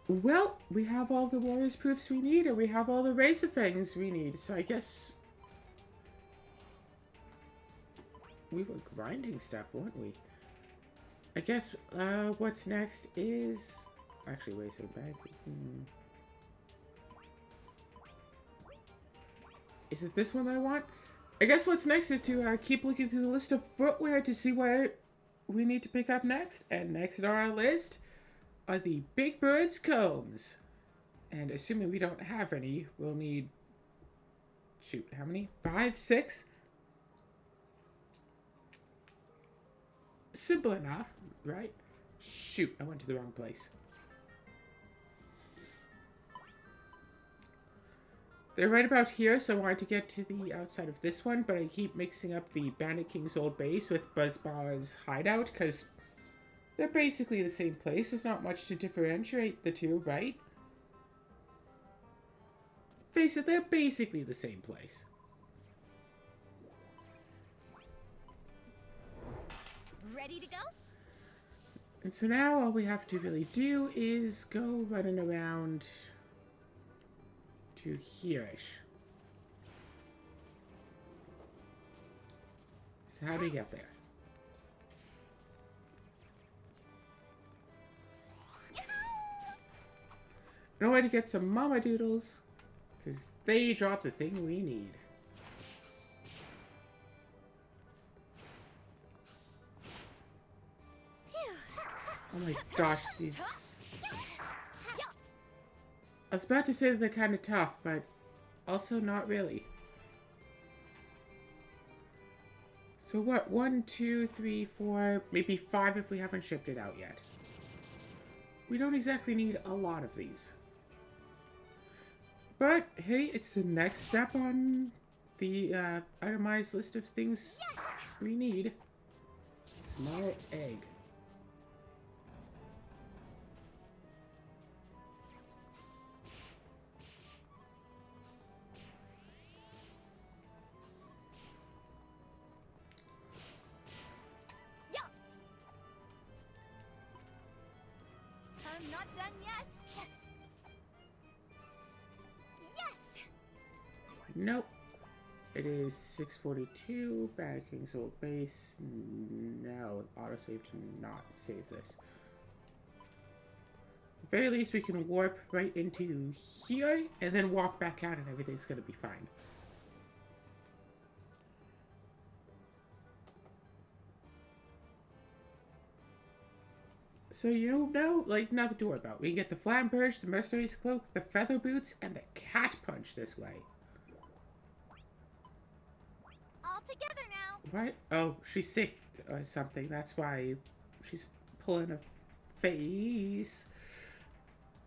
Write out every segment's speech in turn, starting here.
Well, we have all the Warriors proofs we need, and we have all the Razor Fangs we need, so I guess we were grinding stuff, weren't we? I guess, what's next is... Actually, wait a second, Is it this one that I want? I guess what's next is to keep looking through the list of footwear to see what we need to pick up next. And next on our list are the Big Bird's combs. And assuming we don't have any, we'll need... Shoot, how many? 5, 6? Simple enough, right? Shoot, I went to the wrong place. They're right about here, so I wanted to get to the outside of this one, but I keep mixing up the Bandit King's old base with Buzzbar's hideout, because they're basically the same place. There's not much to differentiate the two, right? Face it, they're basically the same place. Ready to go? And so now all we have to really do is go running around to here-ish. So how do you get there? No way to get some mama doodles, because they drop the thing we need. Oh my gosh, these... I was about to say that they're kind of tough, but also not really. So what? 1, 2, 3, 4, maybe 5 if we haven't shipped it out yet. We don't exactly need a lot of these. But, hey, it's the next step on the itemized list of things we need. Small egg. I'm not done yet. Yes! Nope. It is 6:42. Bandit King's old base. No, autosave to not save this. At the very least, we can warp right into here and then walk back out, and everything's gonna be fine. So you know, like, nothing to worry about. We can get the Flamberge, the Mercenary's Cloak, the Feather Boots, and the Cat Punch this way. All together now. What? Oh, she's sick or something. That's why she's pulling a face.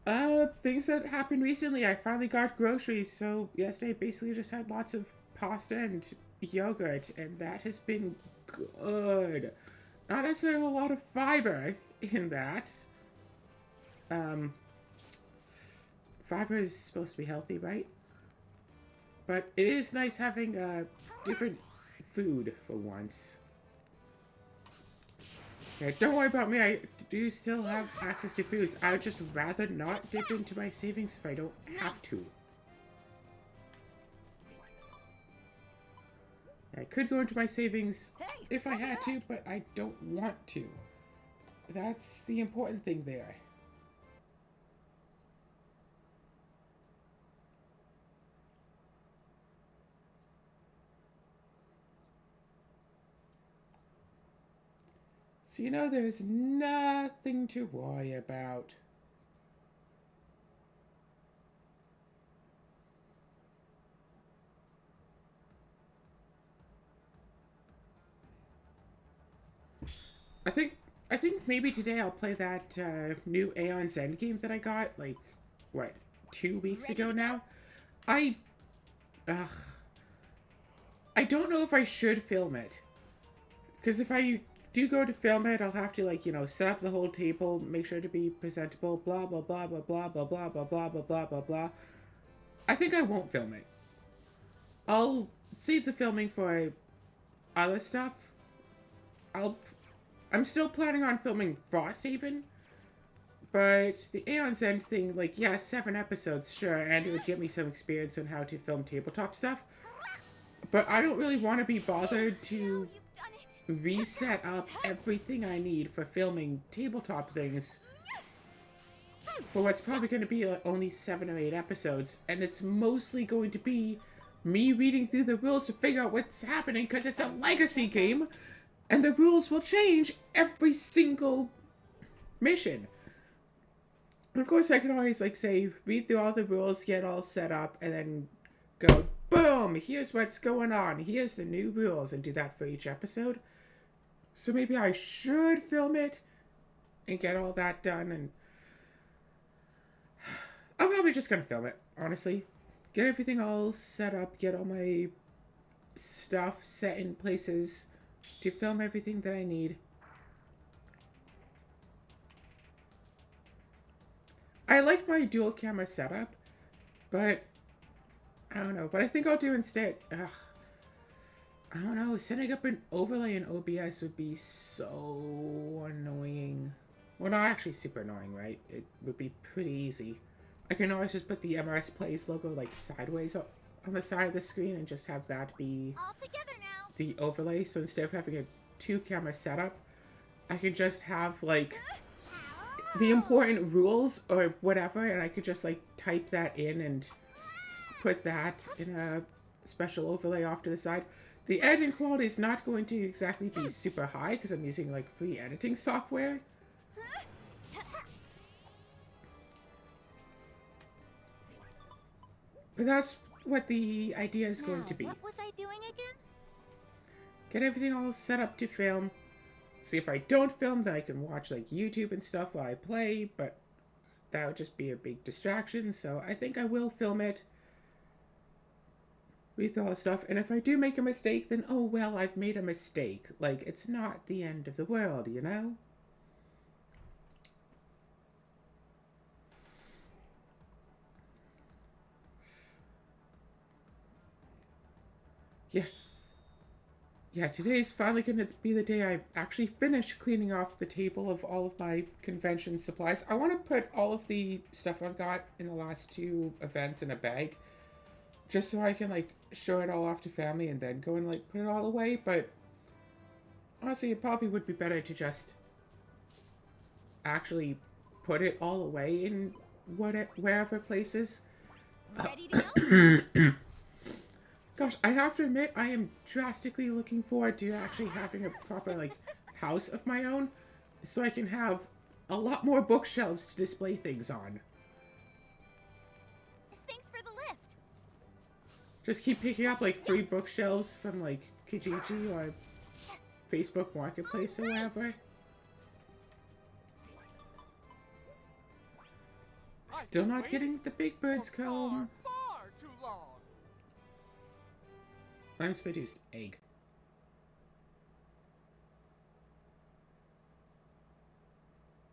Things that happened recently. I finally got groceries, so yesterday I basically just had lots of pasta and yogurt, and that has been good. Not necessarily a lot of fiber in that. Fiber is supposed to be healthy, right? But it is nice having different food for once. Yeah, don't worry about me. I do still have access to foods. I would just rather not dip into my savings if I don't have to. I could go into my savings if I had to, but I don't want to. That's the important thing there. So you know there's nothing to worry about. I think maybe today I'll play that new Aeon's Endgame that I got, like, what, 2 weeks ago now? I don't know if I should film it. Because if I do go to film it, I'll have to, like, you know, set up the whole table, make sure to be presentable, blah, blah, blah, blah, blah, blah, blah, blah, blah, blah, blah, blah, blah. I think I won't film it. I'll save the filming for other stuff. I'm still planning on filming Frosthaven, But the Aeon's End thing, like, yeah, 7 episodes, sure, and it would give me some experience on how to film tabletop stuff. But I don't really want to be bothered No, to you've done it. reset up everything I need for filming tabletop things for what's probably going to be like only 7 or 8 episodes, and it's mostly going to be me reading through the rules to figure out what's happening because it's a legacy game, and the rules will change every single mission. And of course, I can always like say read through all the rules, get all set up, and then go boom. Here's what's going on. Here's the new rules, and do that for each episode. So maybe I should film it and get all that done, and I'm probably just gonna film it, honestly. Get everything all set up, get all my stuff set in places to film everything that I need. I like my dual camera setup, but I don't know. What I think I'll do instead, I don't know, setting up an overlay in OBS would be so annoying. Well, not actually super annoying, right? It would be pretty easy. I can always just put the MRS Plays logo like sideways on the side of the screen and just have that be All together now. the overlay. So instead of having a 2-camera setup, I can just have like the important rules or whatever, and I could just like type that in and put that in a special overlay off to the side. The editing quality is not going to exactly be super high because I'm using like free editing software. But that's what the idea is going to be. What was I doing again? Get everything all set up to film. See, if I don't film, then I can watch like YouTube and stuff while I play, but that would just be a big distraction, so I think I will film it with all the stuff. And if I do make a mistake, then oh well, I've made a mistake. Like, it's not the end of the world, you know? Yeah. Yeah, today's finally going to be the day I actually finish cleaning off the table of all of my convention supplies. I want to put all of the stuff I've got in the last 2 events in a bag, just so I can, like, show it all off to family and then go and, like, put it all away. But honestly, it probably would be better to just actually put it all away in wherever places. Ready to go? Gosh, I have to admit, I am drastically looking forward to actually having a proper, like, house of my own, so I can have a lot more bookshelves to display things on. Thanks for the lift. Just keep picking up, like, free bookshelves from, like, Kijiji or Facebook Marketplace or whatever. Still not getting the Big Bird's comb. Far too long. I'm supposed to use egg.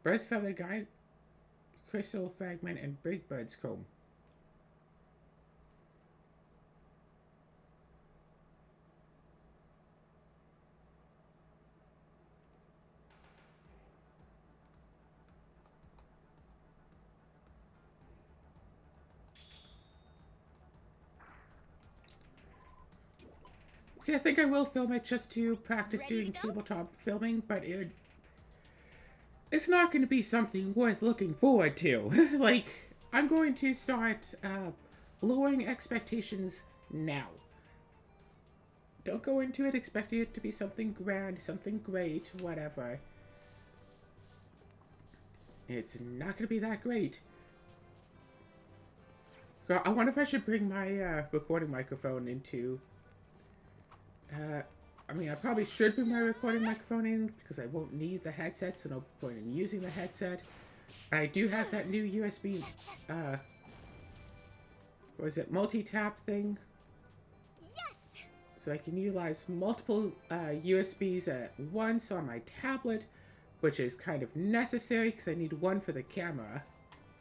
Bird's feather guy, crystal fragment, and Big Bird's comb. See, I think I will film it just to practice Ready doing to go? tabletop filming, but it's not going to be something worth looking forward to. Like, I'm going to start lowering expectations now. Don't go into it expecting it to be something grand, something great, whatever. It's not going to be that great. Girl, I wonder if I should bring my recording microphone into... I mean, I probably should bring my recording microphone in because I won't need the headset, so no point in using the headset. I do have that new USB, what is it, multi-tap thing? Yes. So I can utilize multiple USBs at once on my tablet, which is kind of necessary because I need one for the camera,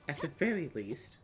at the very least.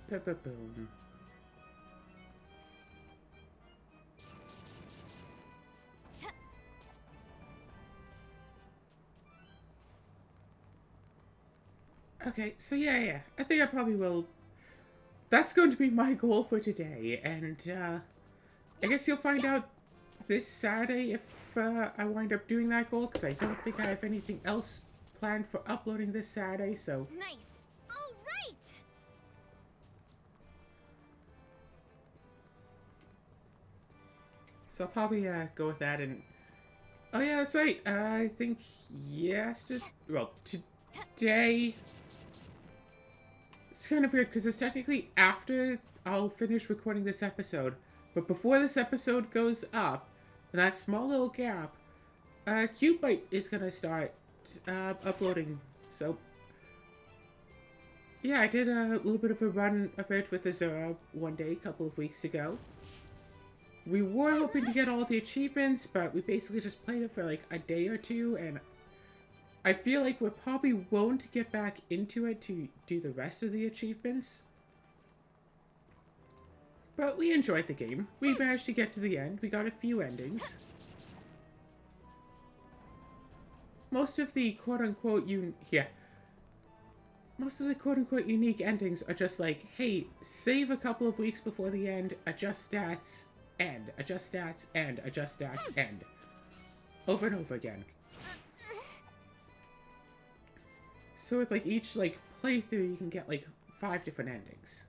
Boom. Okay, so yeah. I think I probably will. That's going to be my goal for today, and I guess you'll find out this Saturday if I wind up doing that goal, because I don't think I have anything else planned for uploading this Saturday, so... Nice. All right. So I'll probably go with that, and... Oh yeah, that's right, I think today... It's kind of weird, because it's technically after I'll finish recording this episode, but before this episode goes up, in that small little gap, Cute Bite is gonna start uploading. So yeah, I did a little bit of a run of it with the Zora one day a couple of weeks ago. We were hoping to get all the achievements, but we basically just played it for like a day or two, and I feel like we probably won't get back into it to do the rest of the achievements. But we enjoyed the game. We managed to get to the end. We got a few endings. Most of the quote-unquote most of the quote-unquote unique endings are just like, hey, save a couple of weeks before the end, adjust stats, end. Adjust stats, end. Adjust stats, end. Over and over again. So with like each like playthrough, you can get like 5 different endings.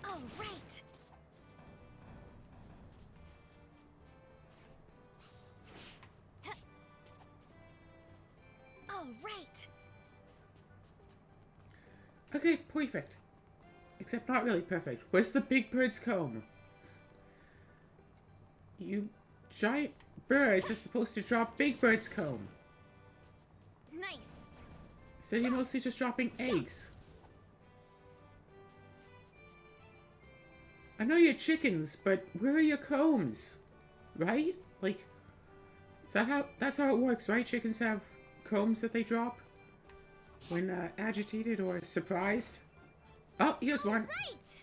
All right. All right. Okay, perfect. Except not really perfect. Where's the big bird's comb? You giant birds are supposed to drop big bird's comb. Nice. So you're mostly just dropping eggs. I know you're chickens, but where are your combs? Right? Like, that's how it works, right? Chickens have combs that they drop when agitated or surprised. Oh, here's one. Right.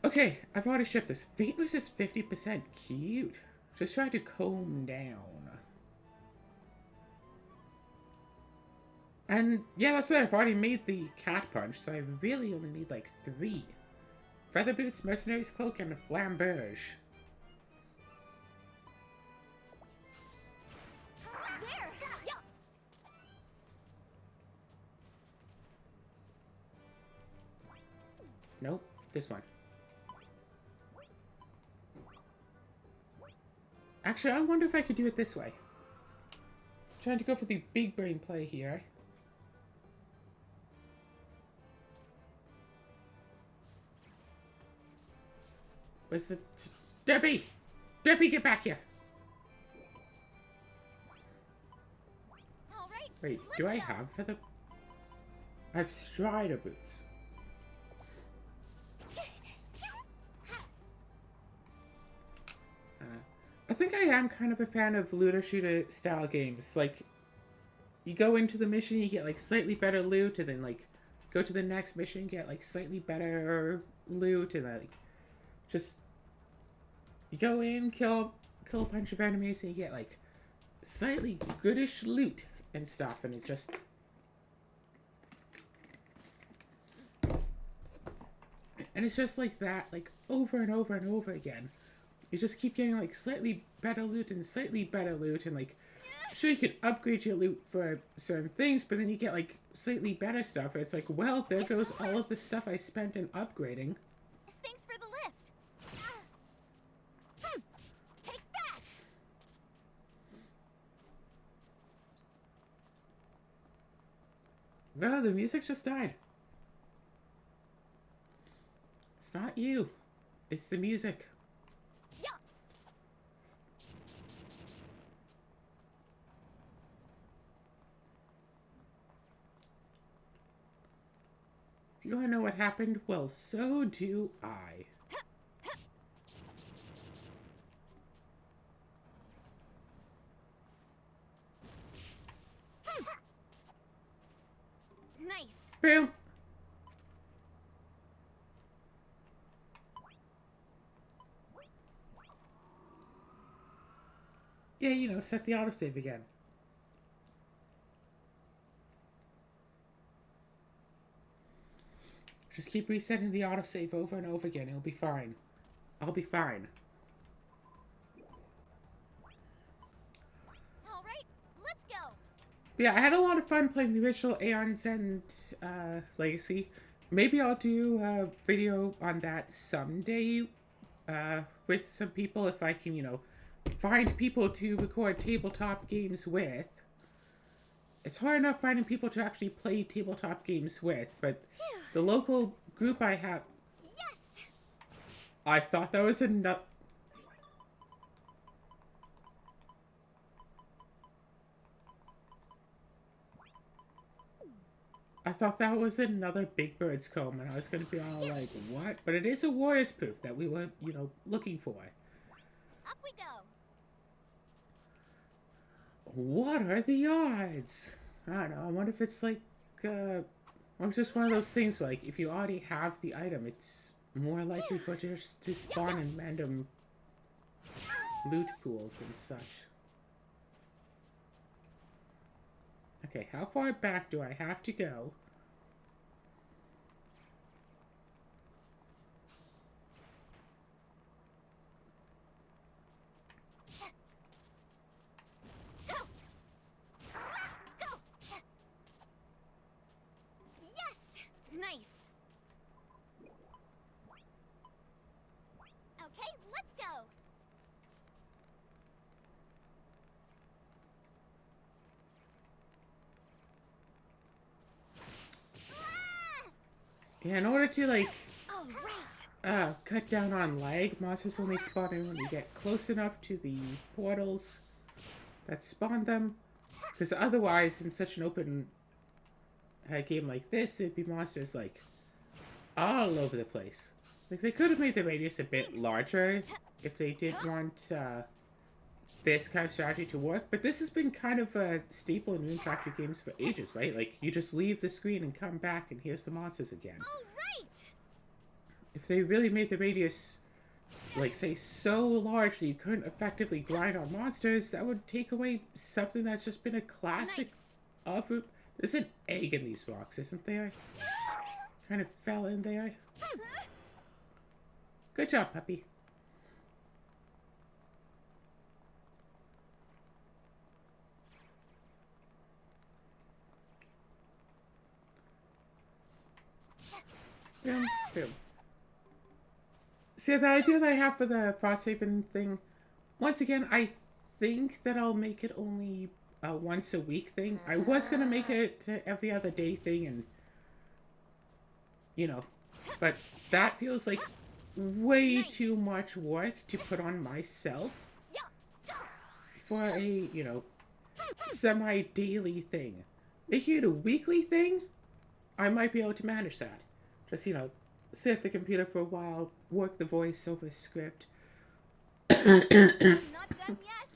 Okay, I've already shipped this. Venus is 50% cute. Just try to comb down. And yeah, that's right. I've already made the cat punch, so I really only need like 3. Feather boots, mercenary's cloak, and a flamberge. There. Yeah. Nope, this one. Actually, I wonder if I could do it this way. Trying to go for the big brain play here. Where's the... Debbie! Debbie, get back here! All right. Wait, do I have feather... I have strider boots. I think I am kind of a fan of looter shooter style games. Like, you go into the mission, you get like slightly better loot, and then like go to the next mission, get like slightly better loot, and like just you go in, kill a bunch of enemies, and you get like slightly goodish loot and stuff, and it just it's just like that, like over and over and over again. You just keep getting like slightly better loot and slightly better loot, and like sure you can upgrade your loot for certain things, but then you get like slightly better stuff, and it's like, well, there goes all of the stuff I spent in upgrading. Thanks for the lift. Take that. No, the music just died. It's not you. It's the music. Yeah. If you want to know what happened, well, so do I. Nice. Boom. Yeah, you know, set the autosave again. Just keep resetting the autosave over and over again. It'll be fine. I'll be fine. All right, let's go. But yeah, I had a lot of fun playing the original Aeon's End Legacy. Maybe I'll do a video on that someday with some people if I can, you know, find people to record tabletop games with. It's hard enough finding people to actually play tabletop games with, but the local group I have... Yes. I thought that was enough... I thought that was another Big Bird's comb, and I was going to be all like, what? But it is a warrior's proof that we were, you know, looking for. Up we go. What are the odds? I don't know. I wonder if it's like, well, it's just one of those things where, like, if you already have the item, it's more likely for it just to spawn in random loot pools and such. Okay, how far back do I have to go? Go. Go. Yes. Nice. Okay, let's go. Yeah, in order to, like, All right. cut down on lag, monsters only spawn in when you get close enough to the portals that spawn them. Because otherwise, in such an open game like this, it'd be monsters, like, all over the place. Like, they could have made the radius a bit larger if they did want this kind of strategy to work. But this has been kind of a staple in Rune Factory games for ages, right? Like, you just leave the screen and come back and here's the monsters again. All right. If they really made the radius, like, say, so large that you couldn't effectively grind on monsters, that would take away something that's just been a classic of... There's an egg in these rocks, isn't there? Kind of fell in there. Good job, puppy. Boom, boom. See, the idea that I have for the Frosthaven thing, once again, I think that I'll make it only a once a week thing. I was going to make it every other day thing and, you know, but that feels like way too much work to put on myself for a, you know, semi-daily thing. Making it a weekly thing, I might be able to manage that. Just, you know, sit at the computer for a while, work the voiceover script, Not done yet.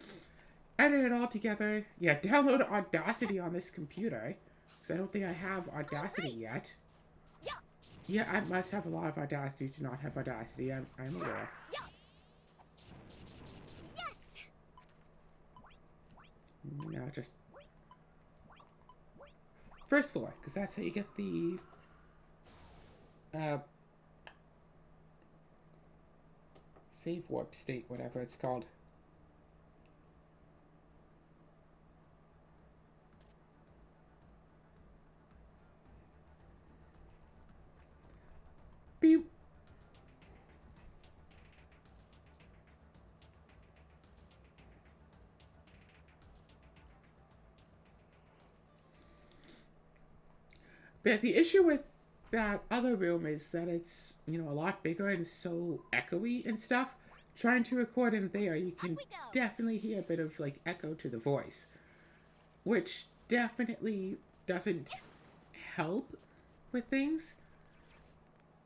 edit it all together. Yeah, download Audacity on this computer, because I don't think I have Audacity yet. Yeah, I must have a lot of Audacity to not have Audacity, I'm aware. Yes. No, just... First floor, because that's how you get the... save warp state, whatever it's called. Beep. But the issue with that other room is that it's, you know, a lot bigger and so echoey and stuff. Trying to record in there, you can definitely hear a bit of, like, echo to the voice. Which definitely doesn't help with things.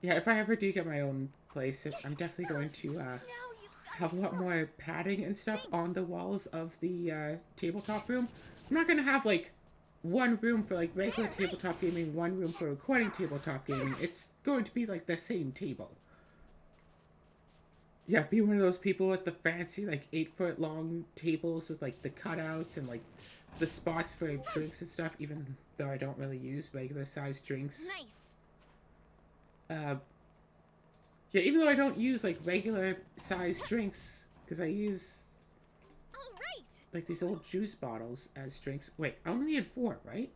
Yeah, if I ever do get my own place, I'm definitely going to Now you've got have a it lot all. more padding and stuff Thanks. on the walls of the tabletop room. I'm not gonna have like one room for like regular There, right. tabletop gaming, one room for recording tabletop gaming. It's going to be like the same table. Yeah, be one of those people with the fancy like 8 foot long tables with like the cutouts and like the spots for drinks and stuff. Even though I don't really use regular sized drinks. Nice. Uh, yeah, even though I don't use like regular sized drinks because I use All right. like these old juice bottles as drinks. Wait, I only need 4, right?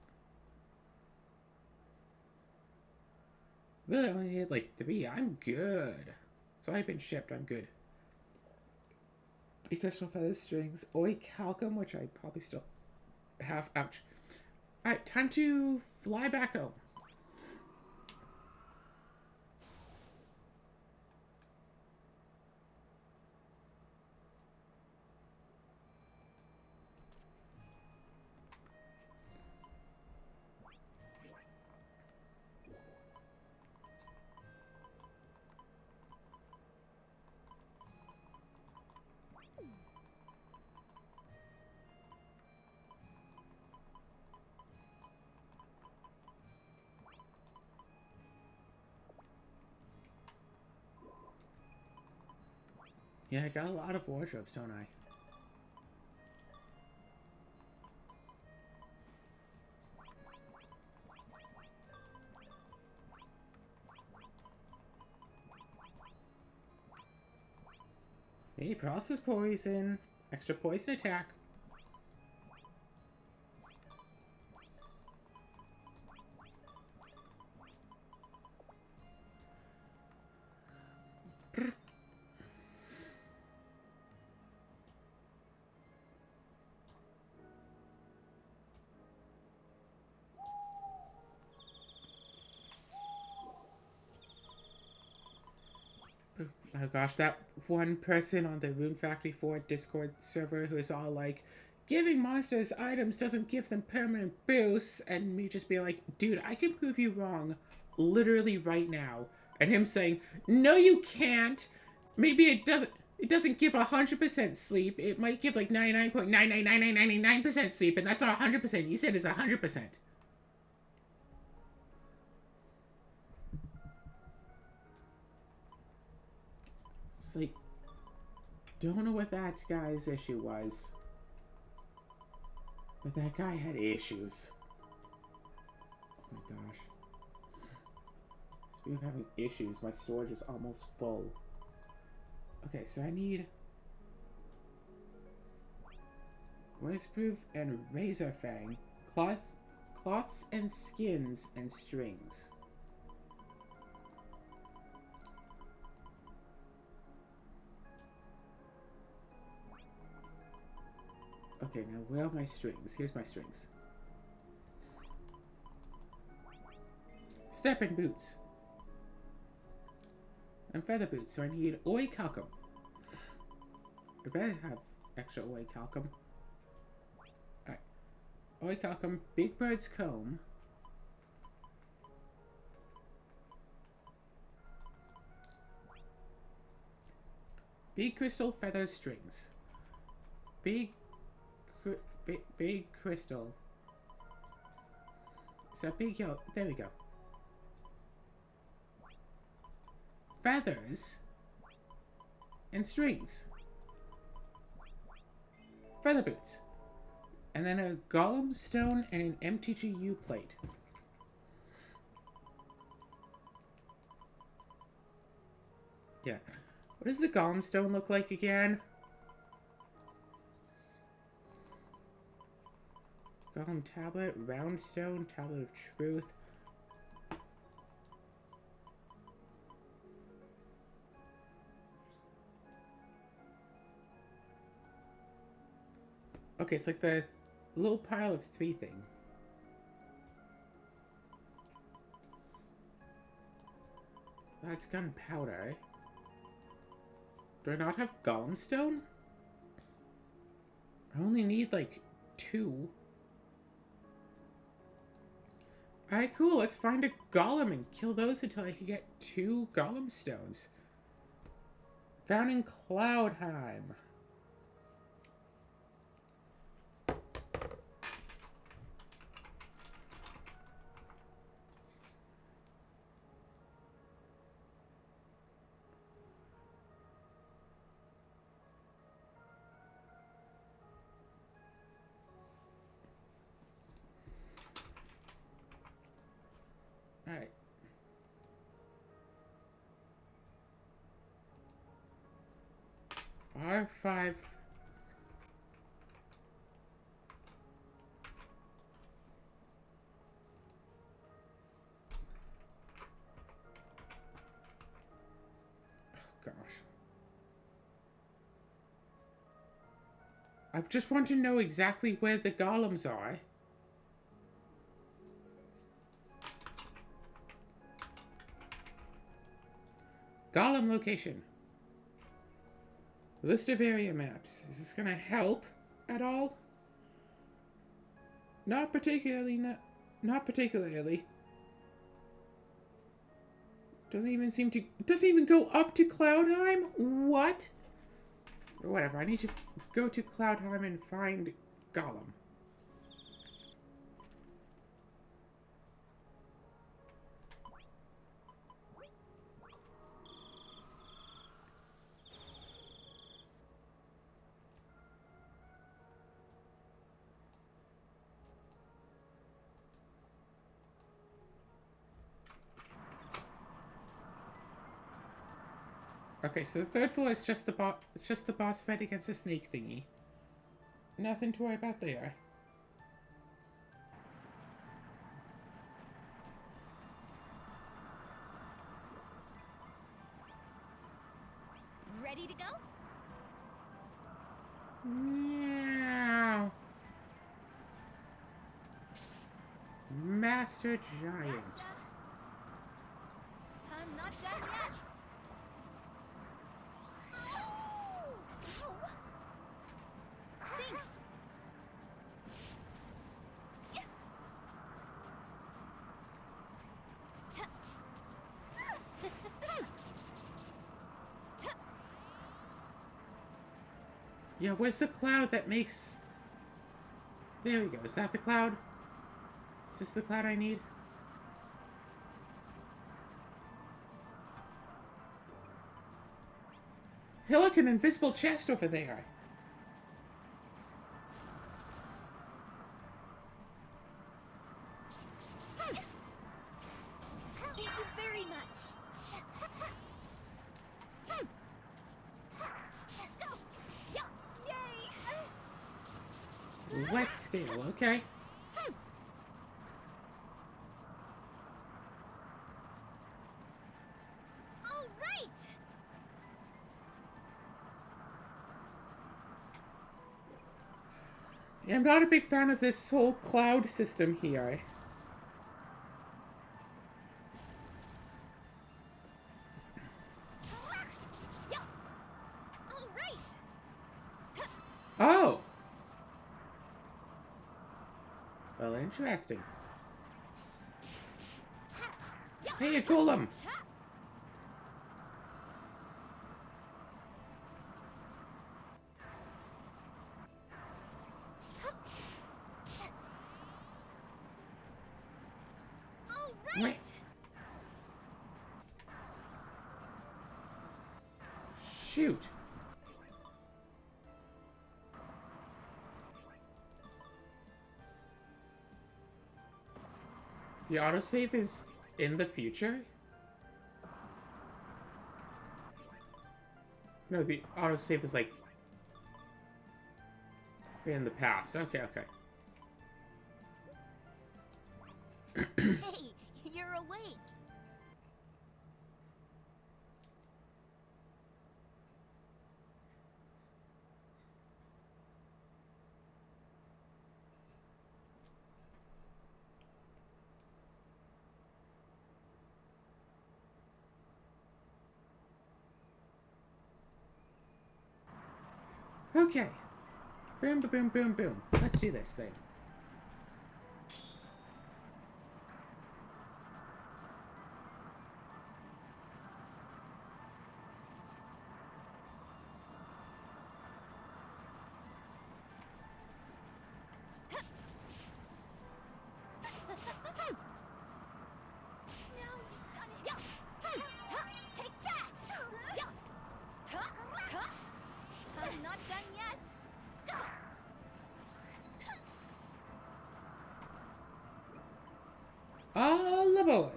Really, I only need like 3. I'm good. So I've been shipped. I'm good. Crystal feather strings, oi calcum, which I probably still have. Ouch. Alright, time to fly back home. Yeah, I got a lot of wardrobes, don't I? Hey, process poison. Extra poison attack. Oh gosh, that one person on the Rune Factory 4 Discord server who is all like, giving monsters items doesn't give them permanent boosts, and me just being like, dude, I can prove you wrong literally right now. And him saying, no you can't. Maybe it doesn't give 100% sleep. It might give like 99.99999% sleep, and that's not 100%. You said it's 100%. It's like, don't know what that guy's issue was. But that guy had issues. Oh my gosh. Speaking of having issues, my storage is almost full. Okay, so I need Voiceproof and Razor Fang, cloths and skins and strings. Okay, now where are my strings? Here's my strings. Step and boots. And feather boots, so I need oi calcum. I better have extra oi calcum. Alright. Oi calcum, big bird's comb. Big crystal feather strings. Big crystal. So big yellow. There we go. Feathers and strings. Feather boots. And then a golem stone and an MTGU plate. Yeah. What does the golem stone look like again? Golem tablet, round stone, tablet of truth. Okay, it's like the little pile of 3 thing. That's gunpowder. Do I not have golem stone? I only need like 2. Alright, cool. Let's find a golem and kill those until I can get 2 golem stones. Found in Cloudheim. Alright. R5. Oh, gosh. I just want to know exactly where the golems are. Golem location. List of area maps. Is this gonna help at all? Not particularly. Not particularly. Doesn't even seem to. Doesn't even go up to Cloudheim. What? Or whatever. I need to go to Cloudheim and find Golem. Okay, so the third floor is just the boss fight against the snake thingy. Nothing to worry about there. Ready to go? Meow. Master Giant. Gotcha. I'm not done yet. Ow. Thanks. Yeah, where's the cloud that makes... There we go. Is that the cloud? Is this the cloud I need? Hey, look, an invisible chest over there. Thank you very much. Yay! Wet scale, okay. All right. Yeah, I'm not a big fan of this whole cloud system here. All right. Oh! Well, interesting. Hey, a golem! All Wait. right. Shoot! The autosave is in the future? No, the autosave is like in the past. Okay, okay. Hey, you're awake. Okay. Boom, boom, boom, boom. Let's do this thing. aboard.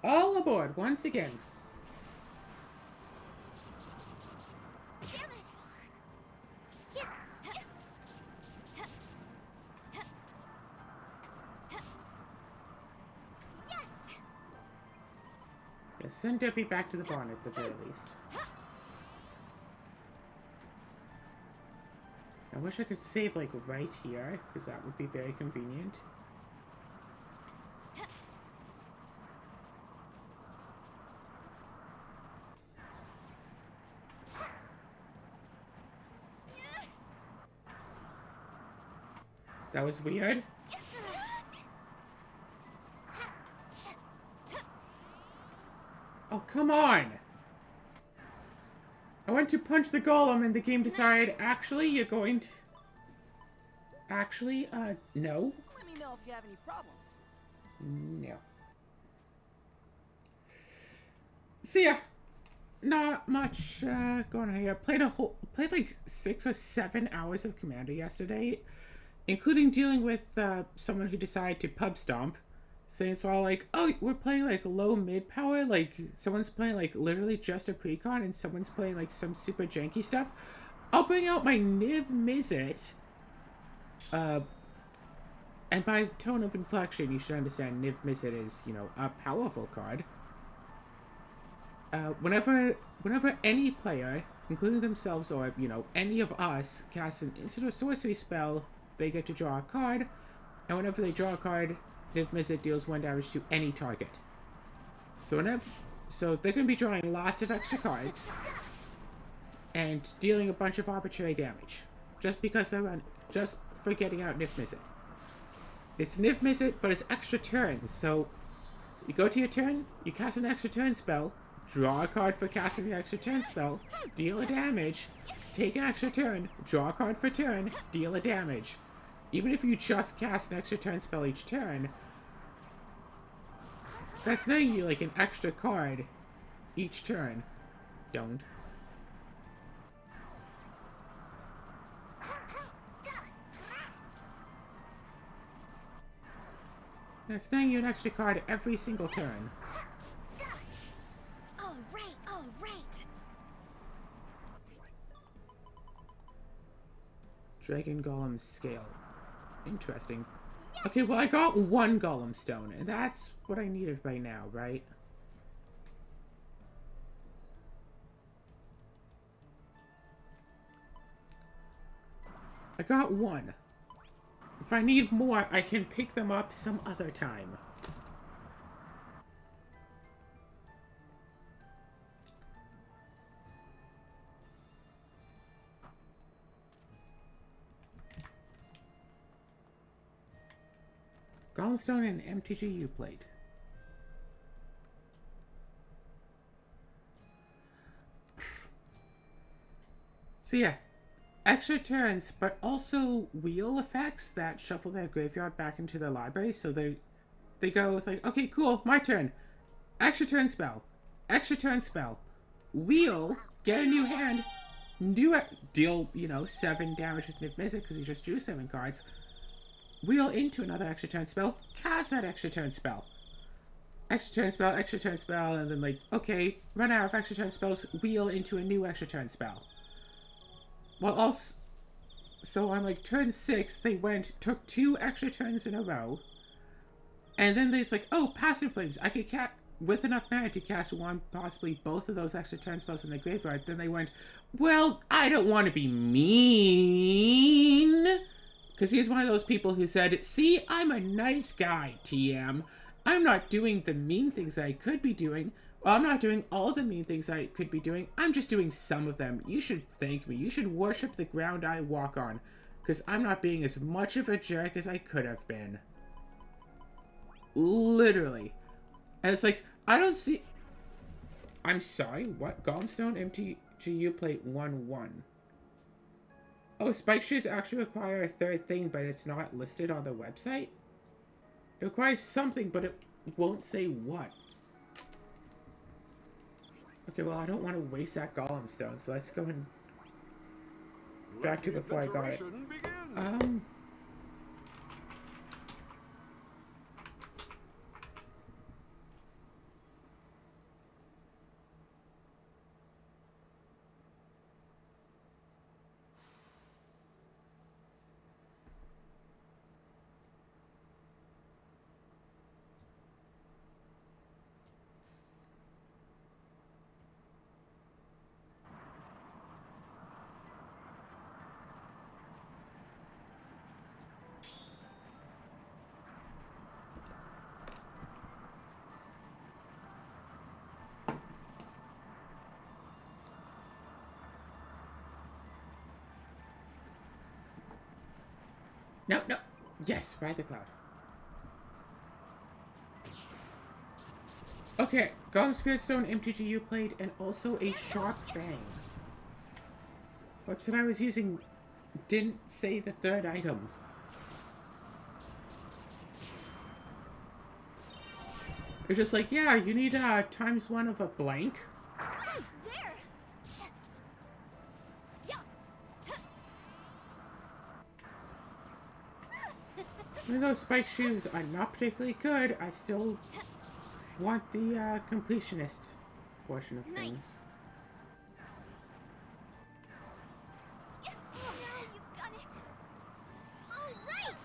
All aboard once again. Damn it! Here. Yes. Yeah, send Dopey back to the barn at the very least. I wish I could save, like, right here, because that would be very convenient. That was weird. Oh, come on! I went to punch the golem and the game decided, actually, you're going to... Actually, no. Let me know if you have any problems. No. So yeah, not much going on here. Played like 6 or 7 hours of Commander yesterday, including dealing with someone who decided to pub stomp. So it's all like, oh, we're playing like low mid power, like someone's playing like literally just a precon and someone's playing like some super janky stuff. I'll bring out my Niv Mizzet. And by tone of inflection, you should understand Niv Mizzet is, you know, a powerful card. Whenever any player, including themselves or, you know, any of us, casts an instant or sorcery spell, they get to draw a card, and whenever they draw a card, Niv Mizzet deals 1 damage to any target. So they're going to be drawing lots of extra cards, and dealing a bunch of arbitrary damage, just for getting out Niv Mizzet. It's Niv Mizzet, but it's extra turns, so you go to your turn, you cast an extra turn spell, draw a card for casting the extra turn spell, deal a damage, take an extra turn, draw a card for turn, deal a damage. Even if you just cast an extra turn spell each turn, that's netting you like an extra card each turn. Don't. That's netting you an extra card every single turn. All right, all right. Dragon Golem Scale. Interesting. Okay, well I got 1 Golem Stone, and that's what I needed right now, right? I got 1. If I need more, I can pick them up some other time. Golem Stone and MTGU plate. So yeah, extra turns, but also wheel effects that shuffle their graveyard back into their library. So they go, it's like, okay, cool, my turn. Extra turn spell. Extra turn spell. Wheel, get a new hand. Deal, you know, 7 damage with Niv Mizzet because he just drew 7 cards. Wheel into another extra turn spell. Cast that extra turn spell. Extra turn spell, and then like, okay, run out of extra turn spells, wheel into a new extra turn spell. Well, also, so on like turn 6, they took 2 extra turns in a row, and then they's like, oh, Passive Flames, I could with enough mana to cast 1, possibly both of those extra turn spells in the graveyard. Then they went, well, I don't want to be mean. Because he's one of those people who said, see, I'm a nice guy, TM. I'm not doing the mean things I could be doing. Well, I'm not doing all the mean things I could be doing. I'm just doing some of them. You should thank me. You should worship the ground I walk on. Because I'm not being as much of a jerk as I could have been. Literally. And it's like, I don't see... I'm sorry, what? Golemstone MTGU plate 1-1. Oh, Spike Shoes actually require a third thing, but it's not listed on the website? It requires something, but it won't say what. Okay, well, I don't want to waste that golem stone, so let's go and back to before I got it. No, no. Yes, ride the cloud. Okay, Golem Spirit Stone MTGU played, and also a Sharp Fang. What's that I was using didn't say the third item. It's just like, yeah, you need ×1 of a blank. There. Yeah. Even though spike shoes are not particularly good, I still want the completionist portion of things. Nice. Yeah. Now you've done it. All right.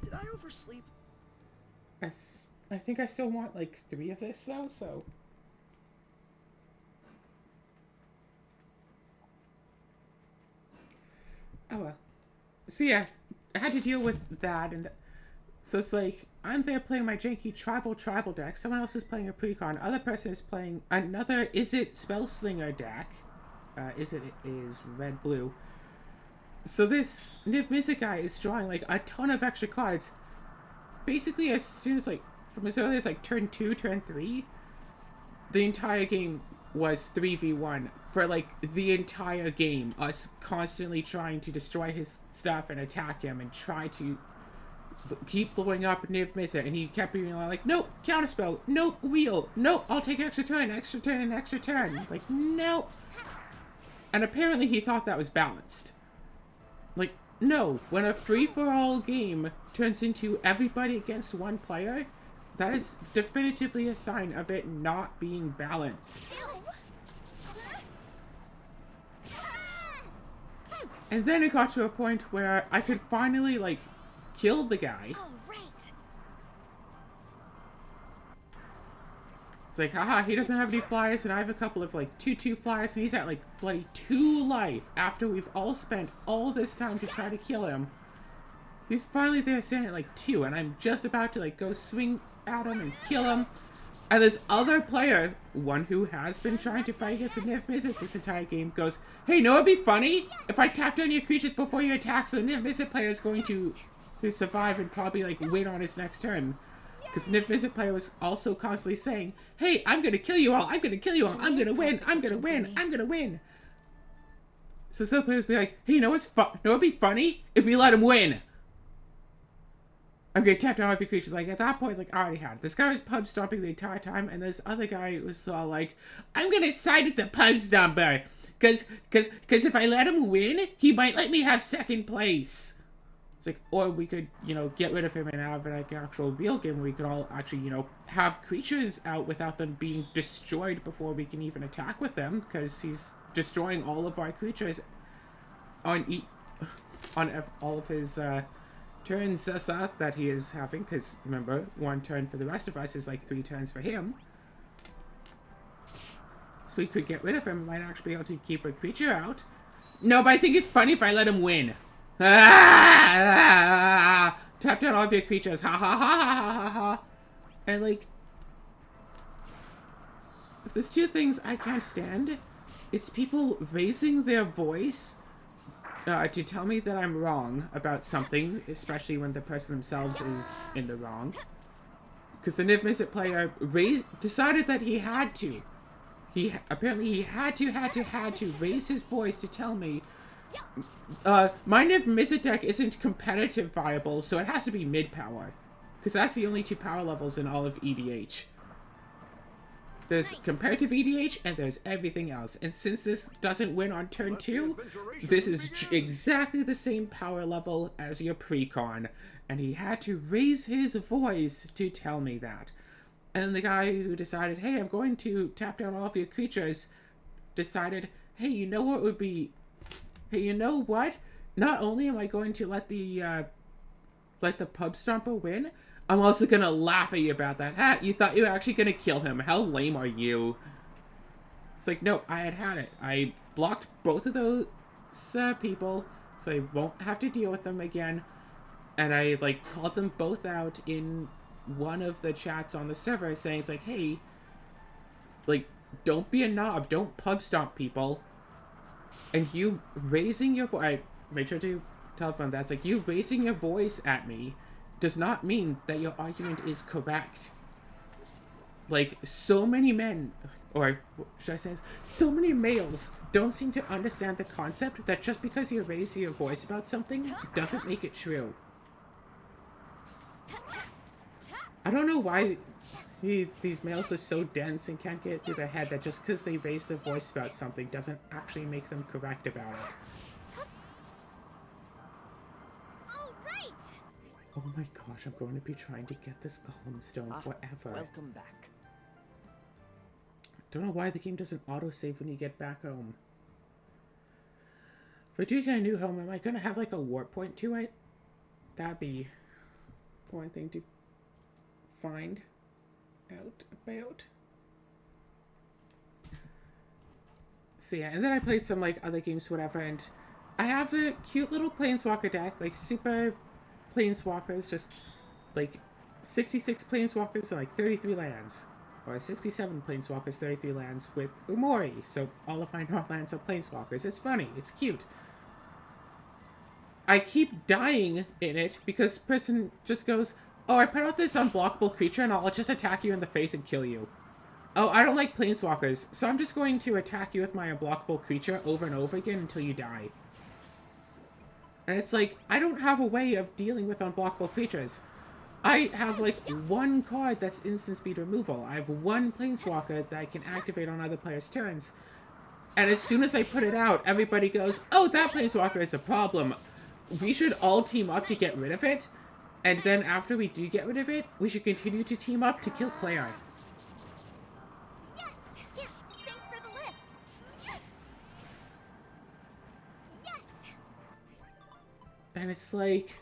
Did I oversleep? I think I still want like 3 of this though, so. Oh well. So yeah, I had to deal with that, and so it's like I'm there playing my janky tribal deck. Someone else is playing a precon. Other person is playing another Izzet Spellslinger deck. Izzet is red blue. So this Niv Mizzet guy is drawing like a ton of extra cards. Basically, as soon as like from as early as like turn 2, turn 3, the entire game was 3v1 for like the entire game. Us constantly trying to destroy his stuff and attack him and try to keep blowing up Niv Mizzet, and he kept being like, nope, counterspell, nope, wheel, nope, I'll take an extra turn, and extra turn. Like, nope. And apparently he thought that was balanced. Like, no, when a free-for-all game turns into everybody against one player, that is definitively a sign of it not being balanced. And then it got to a point where I could finally, like, kill the guy. All right. It's like, haha, he doesn't have any flyers, and I have a couple of, like, 2/2 flyers, and he's at, like, bloody 2 life after we've all spent all this time to try to kill him. He's finally there standing at, like, 2, and I'm just about to, like, go swing at him and kill him. And this other player, one who has been trying to fight against the Niv Mizzet this entire game, goes, hey, know what'd be funny? If I tap down your creatures before you attack, so the Niv Mizzet player is going to survive and probably, like, win on his next turn. Because the Niv Mizzet player was also constantly saying, hey, I'm gonna kill you all, I'm gonna kill you all, I'm gonna win, I'm gonna win, I'm gonna win. So some players be like, hey, know what'd be funny? If we let him win. I'm gonna tap down all of your creatures. Like, at that point, it's like, I already had it. This guy was pub stomping the entire time, and this other guy was all like, I'm gonna side with the pub stomper. Cause if I let him win, he might let me have second place. It's like, or we could, you know, get rid of him and have like an actual real game where we could all actually, you know, have creatures out without them being destroyed before we can even attack with them, because he's destroying all of our creatures on all of his turns that he is having, because remember, 1 turn for the rest of us is like 3 turns for him. So we could get rid of him, might actually be able to keep a creature out. No, but I think it's funny if I let him win. Tap down all of your creatures. Ha ha ha ha ha ha ha. And like, if there's 2 things I can't stand, it's people raising their voice to tell me that I'm wrong about something, especially when the person themselves is in the wrong. Because the Niv Mizzet player decided that he had to. Apparently he had to raise his voice to tell me Mind if Mizatech isn't competitive viable, so it has to be mid-power. Because that's the only 2 power levels in all of EDH. There's competitive EDH, and there's everything else. And since this doesn't win on turn 2, this is exactly the same power level as your precon. And he had to raise his voice to tell me that. And the guy who decided, hey, I'm going to tap down all of your creatures, decided, hey, you know what would be... Hey, you know what? Not only am I going to let the pub stomper win, I'm also gonna laugh at you about that. Ha! You thought you were actually gonna kill him. How lame are you? It's like, no, I had it. I blocked both of those people, so I won't have to deal with them again. And I, like, called them both out in one of the chats on the server, saying, it's like, hey, like, don't be a knob. Don't pub stomp people. And you raising your voice... I made sure to tell them that's like, you raising your voice at me does not mean that your argument is correct. Like, so many men, or should I say, so many males don't seem to understand the concept that just because you raise your voice about something doesn't make it true. I don't know why these males are so dense and can't get it through their head that just because they raise their voice about something doesn't actually make them correct about it. Oh my gosh, I'm going to be trying to get this Golem Stone forever. Welcome back. Don't know why the game doesn't autosave when you get back home. If I do get a new home, am I going to have like a warp point to it? That'd be one thing to find out about. So yeah, and then I played some like other games, whatever, and I have a cute little Planeswalker deck, like super Planeswalkers, just like 66 Planeswalkers and like 33 lands. Or 67 Planeswalkers, 33 lands with Umori. So all of my North lands are Planeswalkers. It's funny. It's cute. I keep dying in it because person just goes, oh, I put out this unblockable creature and I'll just attack you in the face and kill you. Oh, I don't like Planeswalkers, so I'm just going to attack you with my unblockable creature over and over again until you die. And it's like, I don't have a way of dealing with unblockable creatures. I have, like, one card that's instant speed removal. I have one Planeswalker that I can activate on other players' turns. And as soon as I put it out, everybody goes, oh, that Planeswalker is a problem. We should all team up to get rid of it. And then after we do get rid of it, we should continue to team up to kill Claire. Yes! Here, thanks for the lift. Yes! And it's like...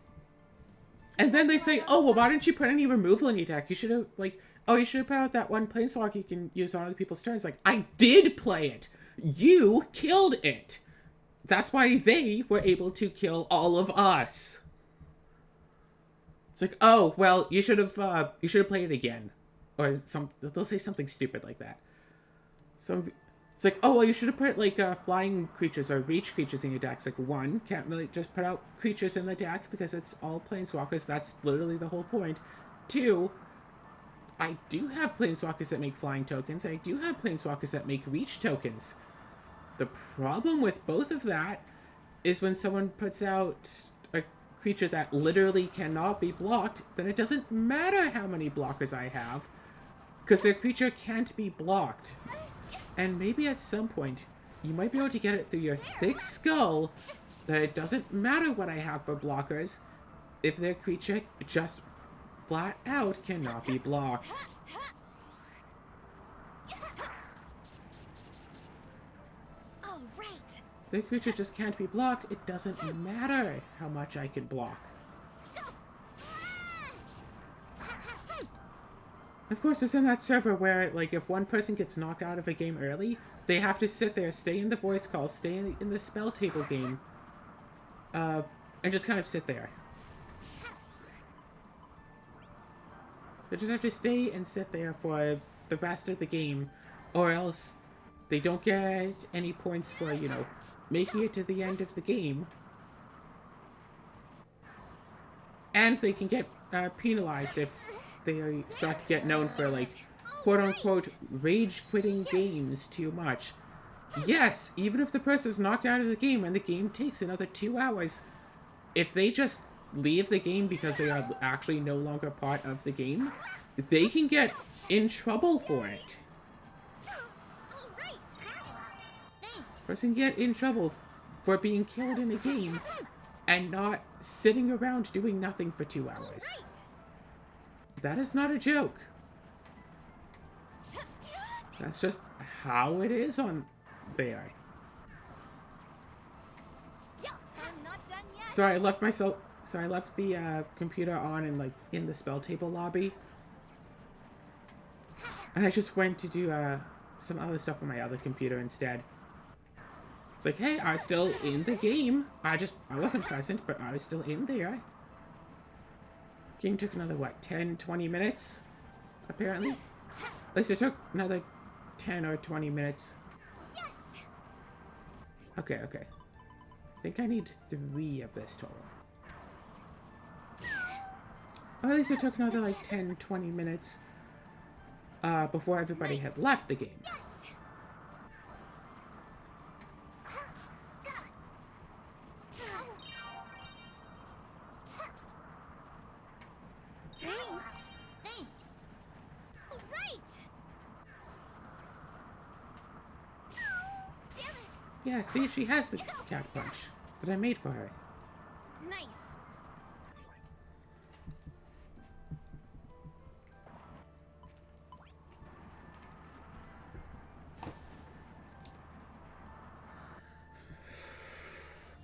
And then they say, oh, well, why didn't you put any removal in your deck? You should have, like, oh, you should have put out that one Planeswalker you can use on other people's turns. Like, I did play it! You killed it! That's why they were able to kill all of us. It's like, oh, well, you should have played it again. Or they'll say something stupid like that. So it's like, oh, well, you should have put, like, flying creatures or reach creatures in your deck. It's like, one, can't really just put out creatures in the deck because it's all Planeswalkers. That's literally the whole point. Two, I do have Planeswalkers that make flying tokens. I do have Planeswalkers that make reach tokens. The problem with both of that is when someone puts out a creature that literally cannot be blocked, then it doesn't matter how many blockers I have, because their creature can't be blocked. And maybe at some point, you might be able to get it through your thick skull that it doesn't matter what I have for blockers if their creature just flat out cannot be blocked. All right. If their creature just can't be blocked, it doesn't matter how much I can block. Of course, it's in that server where, like, if one person gets knocked out of a game early, they have to sit there, stay in the voice call, stay in the spell table game, and just kind of sit there. They just have to stay and sit there for the rest of the game, or else they don't get any points for, you know, making it to the end of the game. And they can get penalized if they start to get known for, like, quote-unquote rage-quitting games too much. Yes, even if the person's knocked out of the game and the game takes another 2 hours, if they just leave the game because they are actually no longer part of the game, they can get in trouble for it. All right. Thanks. Person get in trouble for being killed in a game and not sitting around doing nothing for 2 hours. That is not a joke. That's just how it is on there. I'm not done yet. So I left myself. So I left the computer on and like in the spell table lobby, and I just went to do some other stuff on my other computer instead. It's like, hey, I was still in the game. I wasn't present, but I was still in there. Game took another, what, 10, 20 minutes? Apparently. At least it took another 10 or 20 minutes. Yes. Okay, okay. I think I need 3 of this total. Or at least it took another, like, 10, 20 minutes before everybody had left the game. Yes. Thanks. All right. Damn it. Yeah, see, she has the cat punch that I made for her. Nice.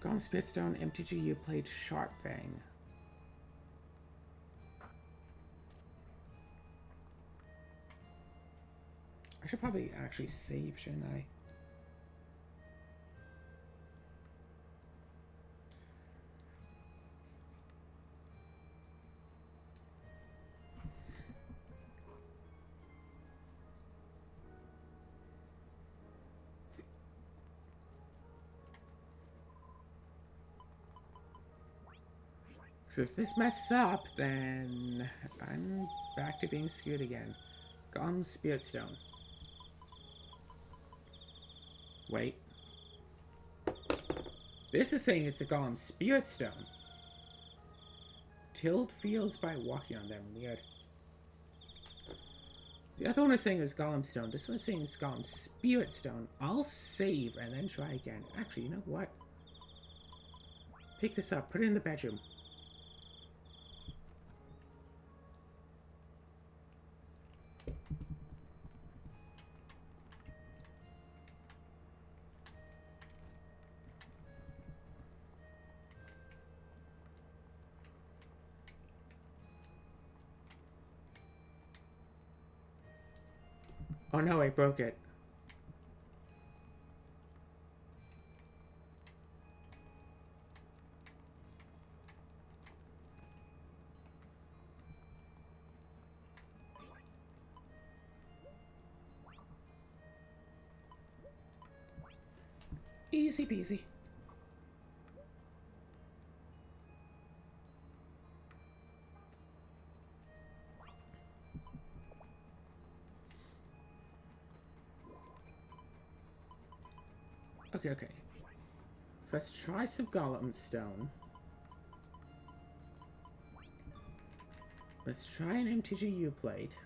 Gone Spitstone, MTGU played Sharp Fang. I should probably actually save, shouldn't I? So if this messes up, then I'm back to being screwed again. Gone Spiritstone. Wait. This is saying it's a Golem Spirit Stone. Tilled fields by walking on them. Weird. The other one is saying it's Golem Stone. This one is saying it's Golem Spirit Stone. I'll save and then try again. Actually, you know what? Pick this up. Put it in the bedroom. Oh no, I broke it. Easy peasy. Okay, okay. So let's try some Golem Stone. Let's try an MTGU plate.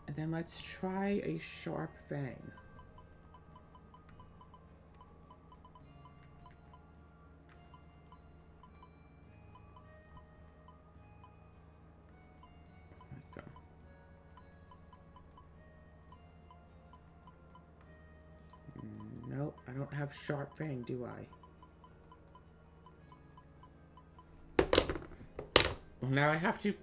And then let's try a Sharp Fang. There we go. Nope, I don't have Sharp Fang, do I? Well, now I have to...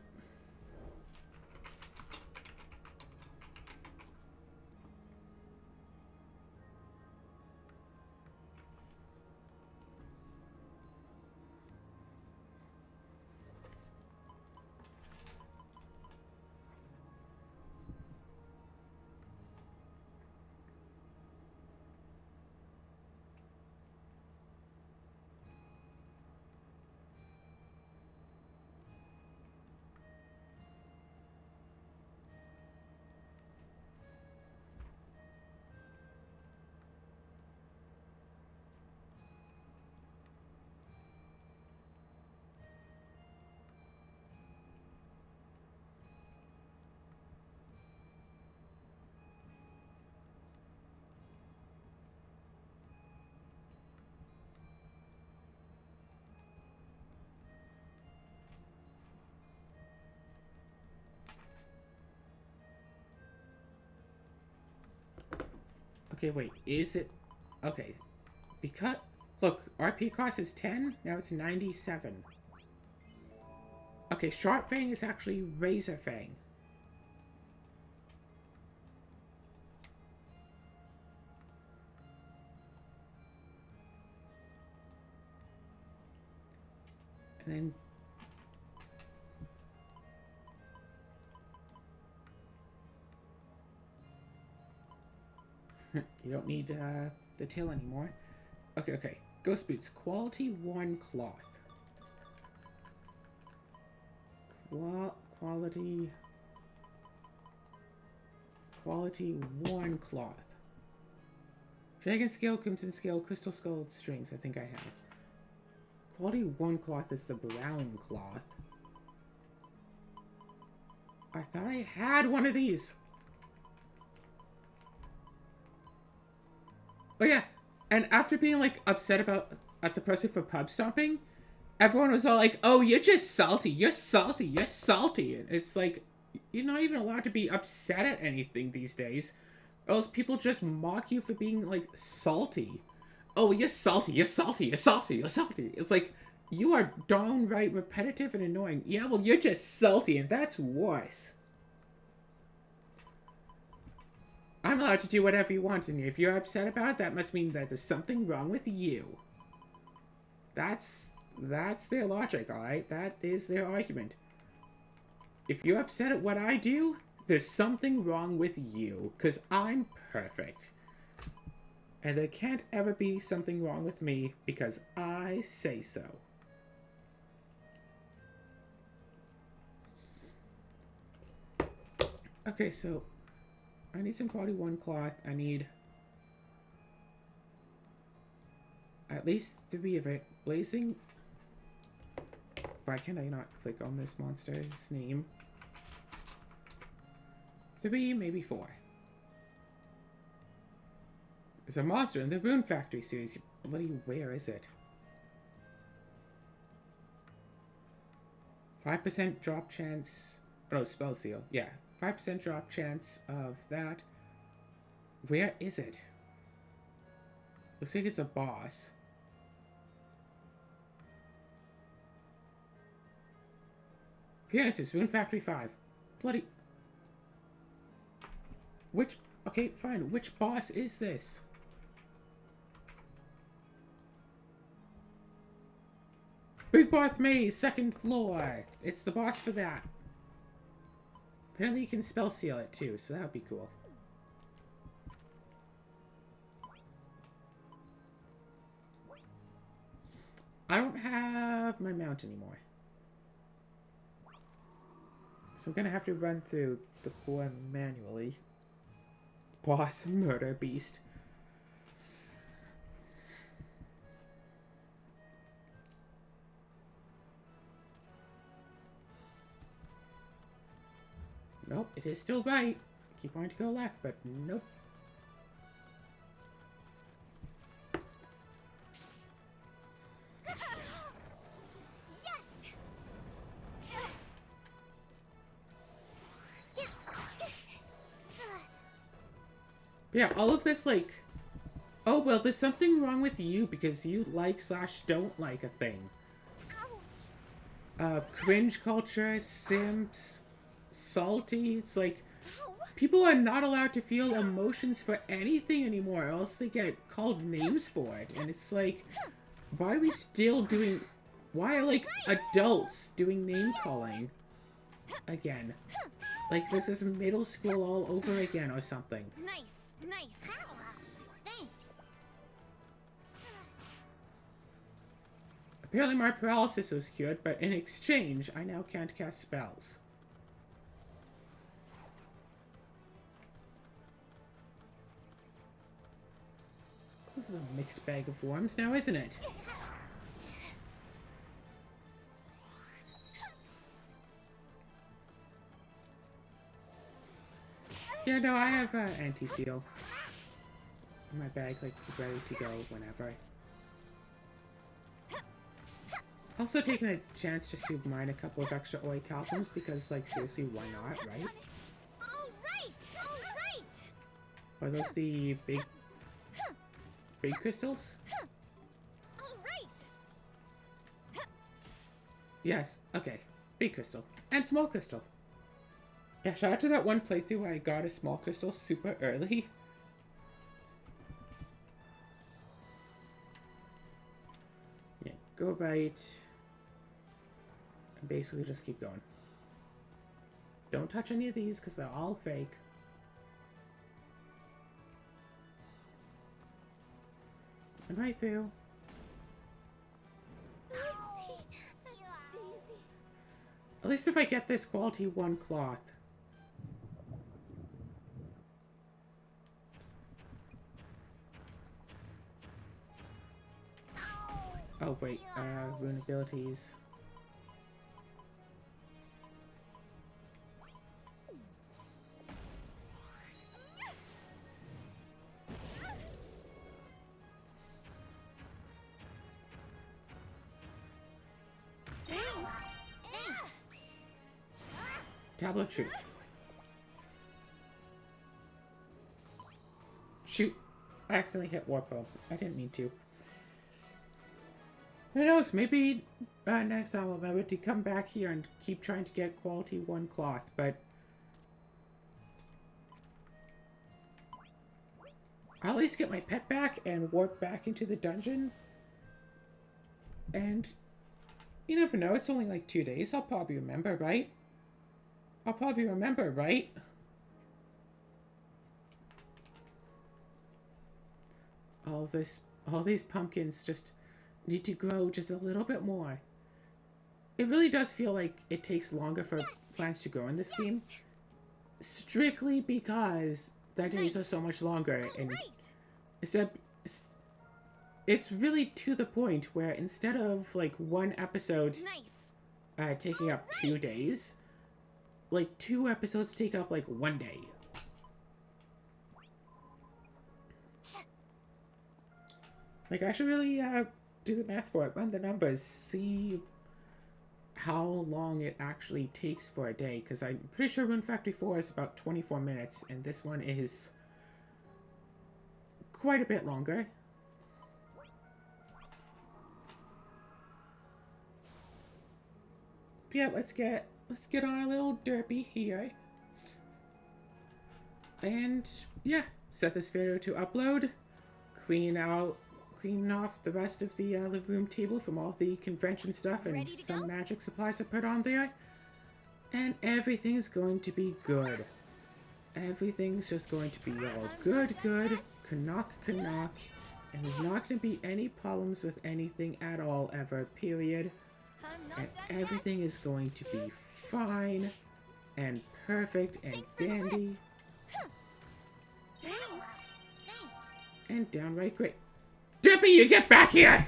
Okay, wait. Is it... Okay. Because... Look, RP cost is 10. Now it's 97. Okay, Sharp Fang is actually Razor Fang. And then... You don't need the tail anymore. Okay, okay. Ghost Boots. Quality 1 cloth. Quality 1 cloth. Dragon Scale, Crimson Scale, Crystal Skull strings. I think I have. Quality 1 cloth is the brown cloth. I thought I had one of these. Oh yeah, and after being like upset at the person for pub stomping, everyone was all like, "Oh, you're just salty. You're salty. You're salty." And it's like, you're not even allowed to be upset at anything these days, or else people just mock you for being like salty. Oh, you're salty. You're salty. You're salty. You're salty. It's like, you are downright repetitive and annoying. Yeah, well, you're just salty, and that's worse. I'm allowed to do whatever you want, and if you're upset about it, that must mean that there's something wrong with you. That's their logic, alright? That is their argument. If you're upset at what I do, there's something wrong with you, because I'm perfect. And there can't ever be something wrong with me, because I say so. Okay, so... I need some quality 1 cloth. I need at least 3 of it. Blazing. Why can't I not click on this monster's name? 3, maybe 4. There's a monster in the Rune Factory series. Bloody, where is it? 5% drop chance. Oh, no, spell seal. Yeah. 5% drop chance of that. Where is it? Looks like it's a boss. Appearances, Rune Factory 5. Bloody... Which... Okay, fine. Which boss is this? Big Barth Maze, 2nd floor. It's the boss for that. Apparently you can spell seal it too, so that would be cool. I don't have my mount anymore. So I'm gonna have to run through the floor manually. Boss Murder Beast. Nope, it is still right. I keep wanting to go left, but nope. But yeah, all of this, like... Oh, well, there's something wrong with you because you like/don't like a thing. Cringe culture, simps... salty. It's like, people are not allowed to feel emotions for anything anymore, or else they get called names for it. And it's like, why are we still doing... Why are, like, adults doing name calling again? Like, this is middle school all over again or something. Nice, nice. Thanks. Apparently my paralysis was cured, but in exchange, I now can't cast spells. This is a mixed bag of worms now, isn't it? Yeah, no, I have anti-seal in my bag, like, ready to go whenever. Also taking a chance just to mine a couple of extra oi calcums, because, like, seriously, why not, right? All right, all right. Are those the big Big crystals? All right. Yes, okay. Big crystal. And small crystal. Yeah, shout out to that one playthrough where I got a small crystal super early. Yeah, go right. And basically just keep going. Don't touch any of these because they're all fake. And right through. At least if I get this quality 1 cloth. Oh wait, rune abilities. Thanks. Tablet Truth. Shoot! I accidentally hit Warp Hole. I didn't mean to. Who knows? Maybe next time I'll remember to come back here and keep trying to get quality 1 cloth, but I'll at least get my pet back and warp back into the dungeon. And you never know, it's only like 2 days. I'll probably remember, right? I'll probably remember, right? All these pumpkins just need to grow just a little bit more. It really does feel like it takes longer for plants to grow in this game. Strictly because the days are so much longer, and it's really to the point where instead of like one episode taking up 2 days, like 2 episodes take up like 1 day. Like I should really do the math for it, run the numbers, see how long it actually takes for a day, because I'm pretty sure Rune Factory 4 is about 24 minutes, and this one is quite a bit longer. But yeah, let's get on a little derpy here. And yeah, set this video to upload, clean off the rest of the living room table from all the convention stuff and some magic supplies I put on there. And everything's going to be good. Everything's just going to be all good, knock, and there's not going to be any problems with anything at all ever, period. And everything is going to be fine and perfect and dandy and downright great. Dippy, you get back here!